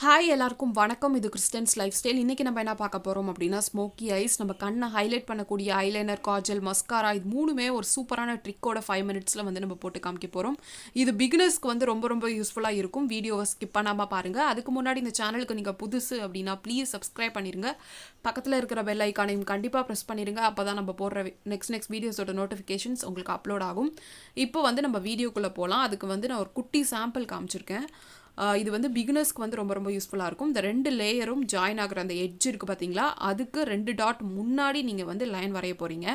Hi எல்லாருக்கும் வணக்கம். இது கிறிஸ்டன்ஸ் லைஃப் ஸ்டைல். இன்றைக்கி நம்ம என்ன பார்க்க போகிறோம் அப்படின்னா ஸ்மோக்கி ஐஸ். நம்ம கண்ணை ஹைலைட் பண்ணக்கூடிய ஐலைனர், காஜல், மஸ்காரா இது மூணுமே ஒரு சூப்பரான ட்ரிக்கோட 5 மினிட்ஸில் வந்து நம்ம போட்டு காமிக்க போகிறோம். இது பிகினர்ஸ்க்கு வந்து ரொம்ப ரொம்ப யூஸ்ஃபுல்லாக இருக்கும். வீடியோவை ஸ்கிப் பண்ணாமல் பாருங்கள். அதுக்கு முன்னாடி இந்த சேனலுக்கு நீங்கள் புதுசு அப்படின்னா ப்ளீஸ் சப்ஸ்கிரைப் பண்ணிடுங்க. பக்கத்தில் இருக்கிற பெல் ஐக்கானையும் கண்டிப்பாக ப்ரெஸ் பண்ணிடுங்க. அப்போ தான் நம்ம போடுற நெக்ஸ்ட் வீடியோஸோட நோட்டிஃபிகேஷன்ஸ் உங்களுக்கு அப்லோட் ஆகும். இப்போ வந்து நம்ம வீடியோக்குள்ளே போகலாம். அதுக்கு வந்து நான் ஒரு குட்டி சாம்பிள் காமிச்சிருக்கேன். இது வந்து பிகினர்ஸ்க்கு வந்து ரொம்ப ரொம்ப யூஸ்ஃபுல்லாக இருக்கும். இந்த 2 லேயரும் ஜாயின் ஆகிற அந்த எட்ஜ் இருக்குது பார்த்தீங்களா, அதுக்கு 2 டாட் முன்னாடி நீங்கள் வந்து லைன் வரைய போகிறீங்க.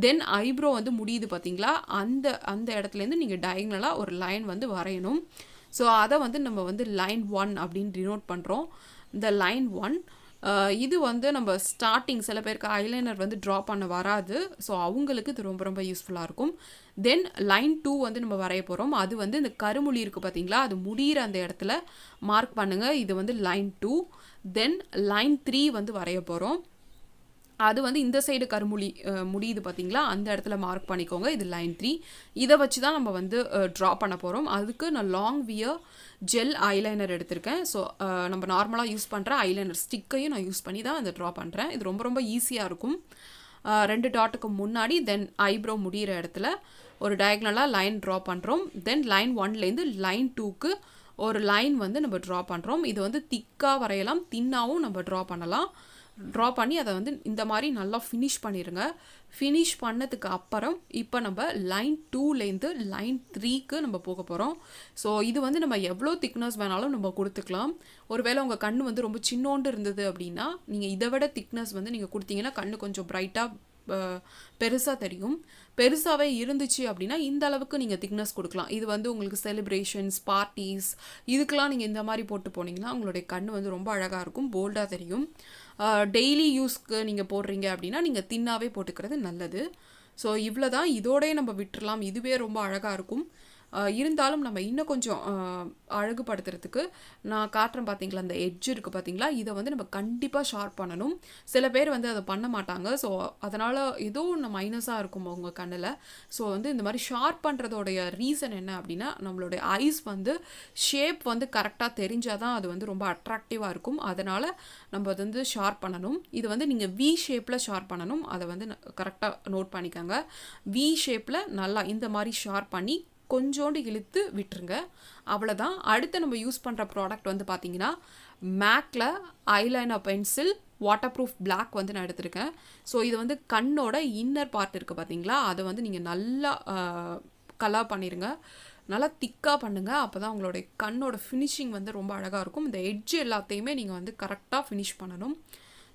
தென் ஐப்ரோ வந்து முடியுது பார்த்தீங்களா, அந்த இடத்துலேருந்து நீங்கள் டயக்னலாக ஒரு லைன் வந்து வரையணும். ஸோ அதை வந்து நம்ம வந்து லைன் 1 அப்படின்னு டினோட் பண்ணுறோம். இந்த லைன் 1 இது வந்து நம்ம ஸ்டார்டிங் சில பேருக்கு ஐலைனர் வந்து ட்ரா பண்ண வராது. ஸோ அவங்களுக்கு இது ரொம்ப ரொம்ப யூஸ்ஃபுல்லாக இருக்கும். தென் லைன் 2 வந்து நம்ம வரைய போகிறோம். அது வந்து இந்த கருமொழி இருக்குது பார்த்தீங்களா, அது முடிகிற அந்த இடத்துல மார்க் பண்ணுங்கள். இது வந்து லைன் 2. தென் லைன் 3 வந்து வரைய போகிறோம். அது வந்து இந்த சைடு கருமொழி முடியுது பார்த்தீங்களா, அந்த இடத்துல மார்க் பண்ணிக்கோங்க. இது லைன் 3. இதை வச்சு தான் நம்ம வந்து ட்ரா பண்ண போகிறோம். அதுக்கு நான் லாங் வியர் ஜெல் ஐலைனர் எடுத்திருக்கேன். ஸோ நம்ம நார்மலாக யூஸ் பண்ணுற ஐலைனர் ஸ்டிக்கையும் நான் யூஸ் பண்ணி தான் அதை ட்ரா பண்ணுறேன். இது ரொம்ப ரொம்ப ஈஸியாக இருக்கும். 2 டாட்டுக்கு முன்னாடி தென் ஐப்ரோ முடிகிற இடத்துல ஒரு டயக்னலாக லைன் ட்ரா பண்ணுறோம். தென் லைன் 1லேருந்து லைன் 2க்கு ஒரு லைன் வந்து நம்ம ட்ரா பண்ணுறோம். இது வந்து திக்காக வரையலாம், தின்னாகவும் நம்ம ட்ரா பண்ணலாம். ட்ரா பண்ணி அதை வந்து இந்த மாதிரி நல்லா ஃபினிஷ் பண்ணிடுங்க. ஃபினிஷ் பண்ணதுக்கு அப்புறம் இப்போ நம்ம லைன் 2லேருந்து லைன் 3க்கு நம்ம போக போகிறோம். ஸோ இது வந்து நம்ம எவ்வளோ திக்னஸ் வேணாலும் நம்ம கொடுத்துக்கலாம். ஒருவேளை உங்கள் கண் வந்து ரொம்ப சின்னோண்டு இருந்தது அப்படின்னா நீங்கள் இதை விட திக்னஸ் வந்து நீங்கள் கொடுத்தீங்கன்னா கண் கொஞ்சம் பிரைட்டாக பெருசாக தெரியும். பெருசாகவே இருந்துச்சு அப்படின்னா இந்த அளவுக்கு நீங்கள் திக்னஸ் கொடுக்கலாம். இது வந்து உங்களுக்கு செலிப்ரேஷன்ஸ், பார்ட்டிஸ் இதுக்கெலாம் நீங்கள் இந்த மாதிரி போட்டு போனீங்கன்னா உங்களுடைய கண் வந்து ரொம்ப அழகாக இருக்கும், போல்டாக தெரியும். டெய்லி யூஸ்க்கு நீங்கள் போடுறீங்க அப்படின்னா நீங்கள் தின்னாவே போட்டுக்கிறது நல்லது. ஸோ இவ்வளோ தான், இதோடய நம்ம விட்டுறலாம். இதுவே ரொம்ப அழகாக இருக்கும். இருந்தாலும் நம்ம இன்னும் கொஞ்சம் அழகுபடுத்துறதுக்கு நான் காட்டுறேன் பார்த்தீங்களா, அந்த எட்ஜ் இருக்குது பார்த்தீங்களா, இதை வந்து நம்ம கண்டிப்பாக ஷார்ப் பண்ணணும். சில பேர் வந்து அதை பண்ண மாட்டாங்க. ஸோ அதனால் ஏதோ ஒன்று மைனஸாக இருக்கும் அவங்க கண்ணில். ஸோ வந்து இந்த மாதிரி ஷார்ப் பண்ணுறதோடைய ரீசன் என்ன அப்படின்னா, நம்மளுடைய ஐஸ் வந்து ஷேப் வந்து கரெக்டாக தெரிஞ்சால் தான் அது வந்து ரொம்ப அட்ராக்டிவாக இருக்கும். அதனால் நம்ம அது வந்து ஷார்ப் பண்ணணும். இது வந்து நீங்கள் வி ஷேப்பில் ஷார்ப் பண்ணணும். அதை வந்து கரெக்டாக நோட் பண்ணிக்கோங்க. வி ஷேப்பில் நல்லா இந்த மாதிரி ஷார்ப் பண்ணி கொஞ்சோண்டு இழுத்து விட்டுருங்க. அவ்வளோதான். அடுத்து நம்ம யூஸ் பண்ணுற ப்ராடக்ட் வந்து பார்த்தீங்கன்னா மேக்கில் eyeliner pencil waterproof black வந்து நான் எடுத்திருக்கேன். ஸோ இது வந்து கண்ணோட இன்னர் பார்ட் இருக்குது பார்த்தீங்களா, அதை வந்து நீங்கள் நல்லா கலர் பண்ணிடுங்க. நல்லா திக்காக பண்ணுங்கள். அப்போ தான் உங்களுடைய கண்ணோட ஃபினிஷிங் வந்து ரொம்ப அழகாக இருக்கும். இந்த எட்ஜ் எல்லாத்தையுமே நீங்கள் வந்து கரெக்டாக ஃபினிஷ் பண்ணணும்.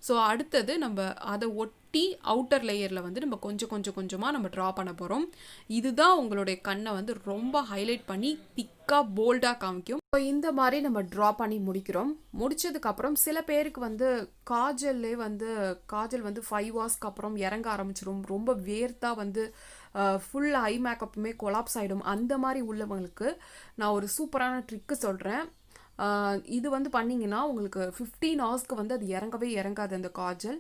ஸோ அடுத்தது நம்ம அதை ஒட்டி அவுட்டர் லேயரில் வந்து நம்ம கொஞ்சமாக நம்ம ட்ரா பண்ண போகிறோம். இதுதான் உங்களுடைய கண்ணை வந்து ரொம்ப ஹைலைட் பண்ணி திக்காக போல்டாக காமிக்கும். ஸோ இந்த மாதிரி நம்ம ட்ரா பண்ணி முடிக்கிறோம். முடித்ததுக்கப்புறம் சில பேருக்கு வந்து காஜல் வந்து 5 ஹவர்ஸ்க்கு அப்புறம் இறங்க ஆரம்பிச்சிடும். ரொம்ப வேர்த்தா வந்து ஃபுல் ஐ மேக்கப்புமே கொலாப்ஸ் ஆகிடும். அந்த மாதிரி உள்ளவங்களுக்கு நான் ஒரு சூப்பரான ட்ரிக்கு சொல்கிறேன். இது வந்து பண்ணிங்கன்னா உங்களுக்கு 15 ஹவர்ஸ்க்கு வந்து அது இறங்காது அந்த காஜல்.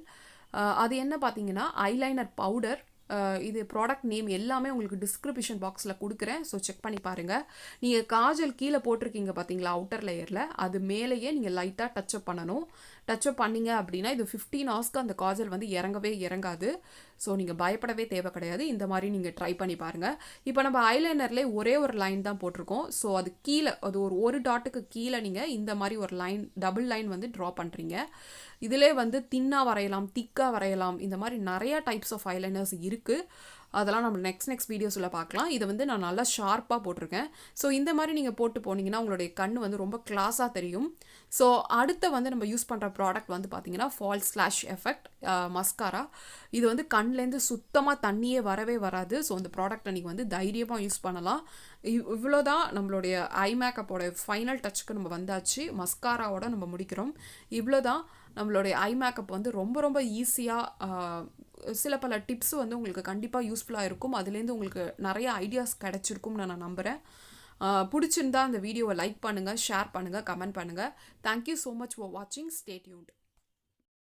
அது என்ன பார்த்தீங்கன்னா ஐலைனர் பவுடர். இது ப்ராடக்ட் நேம் எல்லாமே உங்களுக்கு டிஸ்கிரிப்ஷன் பாக்ஸில் கொடுக்குறேன். ஸோ செக் பண்ணி பாருங்கள். நீங்கள் காஜல் கீழே போட்டிருக்கீங்க பார்த்தீங்களா அவுட்டர் லேயரில், அது மேலேயே நீங்கள் லைட்டாக டச்சப் பண்ணணும். டச்சப் பண்ணிங்க அப்படின்னா இது 15 ஹவர்ஸ்க்கு அந்த காஜல் வந்து இறங்காது. ஸோ நீங்கள் பயப்படவே தேவை கிடையாது. இந்த மாதிரி நீங்கள் ட்ரை பண்ணி பாருங்கள். இப்போ நம்ம ஐலைனர்லேயே ஒரே ஒரு லைன் தான் போட்டிருக்கோம். ஸோ அது கீழே அது ஒரு டாட்டுக்கு கீழே நீங்கள் இந்த மாதிரி ஒரு லைன் டபுள் லைன் வந்து ட்ரா பண்ணுறீங்க. இதிலே வந்து தின்னாக வரையலாம், திக்காக வரையலாம். இந்த மாதிரி நிறையா டைப்ஸ் ஆஃப் ஐலைனர்ஸ் இருக்குது. அதெல்லாம் நம்ம நெக்ஸ்ட் வீடியோஸில் பார்க்கலாம். இதை வந்து நான் நல்லா ஷார்ப்பாக போட்டிருக்கேன். ஸோ இந்த மாதிரி நீங்கள் போட்டு போனீங்கன்னா உங்களுடைய கண் வந்து ரொம்ப கிளாஸாக தெரியும். ஸோ அடுத்த வந்து நம்ம யூஸ் பண்ணுற ப்ராடக்ட் வந்து பார்த்தீங்கன்னா ஃபால்ஸ் லாஷ் எஃபெக்ட் மஸ்காரா. இது வந்து கண்லேருந்து சுத்தமாக தண்ணியே வரவே வராது. ஸோ அந்த ப்ராடக்ட்டை நீங்கள் வந்து தைரியமாக யூஸ் பண்ணலாம். இவ்வளோதான் நம்மளுடைய ஐ மேக்கப்போட ஃபைனல் டச்சுக்கு நம்ம வந்தாச்சு. மஸ்காராவோட நம்ம முடிக்கிறோம். இவ்வளோதான் நம்மளுடைய ஐ மேக்கப் வந்து ரொம்ப ரொம்ப ஈஸியாக. சில பல டிப்ஸ் வந்து உங்களுக்கு கண்டிப்பாக யூஸ்ஃபுல்லாக இருக்கும். அதுலேருந்து உங்களுக்கு நிறைய ஐடியாஸ் கிடச்சிருக்கும்னு நான் நம்புகிறேன். பிடிச்சிருந்தா அந்த வீடியோவை லைக் பண்ணுங்கள், ஷேர் பண்ணுங்கள், கமெண்ட் பண்ணுங்கள். தேங்க்யூ ஸோ மச் ஃபார் வாட்சிங். Stay tuned.